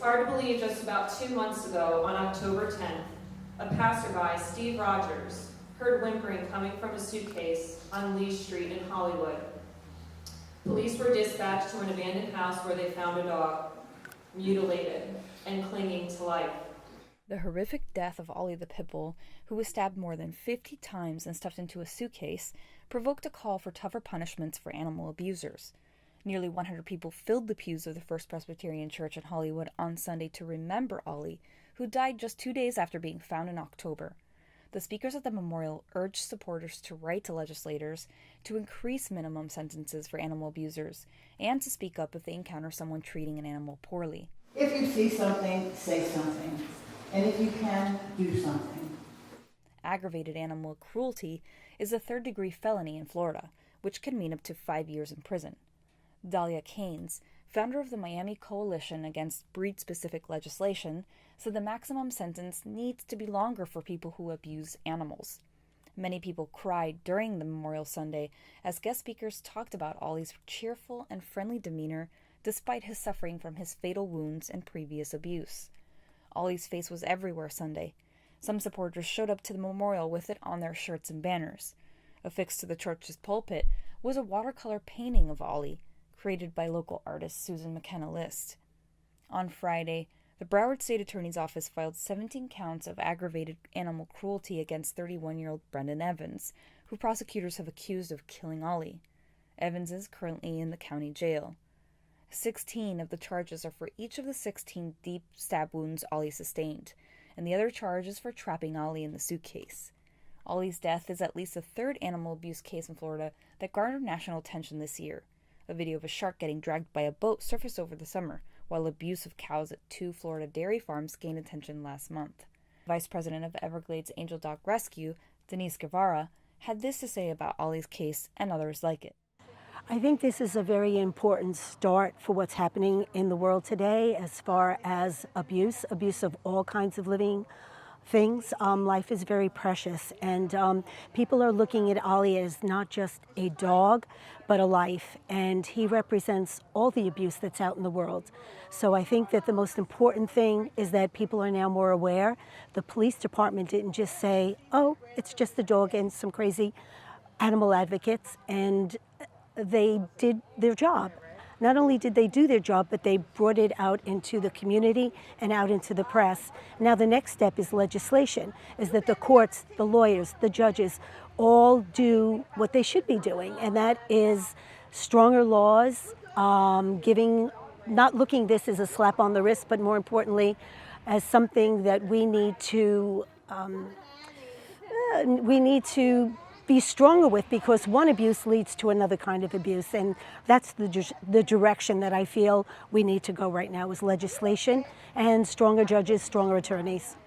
hard to believe just about 2 months ago, on October 10th, a passerby, Steve Rogers, heard whimpering coming from a suitcase on Lee Street in Hollywood. Police were dispatched to an abandoned house where they found a dog, mutilated and clinging to life. The horrific death of Ollie the pit bull, who was stabbed more than 50 times and stuffed into a suitcase, provoked a call for tougher punishments for animal abusers. Nearly 100 people filled the pews of the First Presbyterian Church in Hollywood on Sunday to remember Ollie, who died just 2 days after being found in October. The speakers at the memorial urged supporters to write to legislators to increase minimum sentences for animal abusers and to speak up if they encounter someone treating an animal poorly. If you see something, say something. And if you can, do something. Aggravated animal cruelty is a third-degree felony in Florida, which can mean up to 5 years in prison. Dahlia Keynes, founder of the Miami Coalition Against Breed-Specific Legislation, said the maximum sentence needs to be longer for people who abuse animals. Many people cried during the Memorial Sunday as guest speakers talked about Ollie's cheerful and friendly demeanor despite his suffering from his fatal wounds and previous abuse. Ollie's face was everywhere Sunday. Some supporters showed up to the memorial with it on their shirts and banners. Affixed to the church's pulpit was a watercolor painting of Ollie, created by local artist Susan McKenna List. On Friday, the Broward State Attorney's Office filed 17 counts of aggravated animal cruelty against 31-year-old Brendan Evans, who prosecutors have accused of killing Ollie. Evans is currently in the county jail. 16 of the charges are for each of the 16 deep stab wounds Ollie sustained, and the other charge is for trapping Ollie in the suitcase. Ollie's death is at least the third animal abuse case in Florida that garnered national attention this year. A video of a shark getting dragged by a boat surfaced over the summer, while abuse of cows at 2 Florida dairy farms gained attention last month. Vice President of Everglades Angel Dog Rescue, Denise Guevara, had this to say about Ollie's case and others like it. I think this is a very important start for what's happening in the world today as far as abuse of all kinds of living things. Life is very precious, and people are looking at Ollie as not just a dog, but a life, and he represents all the abuse that's out in the world. So I think that the most important thing is that people are now more aware. The police department didn't just say, oh, it's just a dog and some crazy animal advocates, and they did their job. Not only did they do their job, but they brought it out into the community and out into the press. Now the next step is legislation, is that the courts, the lawyers, the judges all do what they should be doing, and that is stronger laws, not looking this as a slap on the wrist, but more importantly, as something that we need to be stronger with, because one abuse leads to another kind of abuse, and that's the direction that I feel we need to go right now, is legislation and stronger judges, stronger attorneys.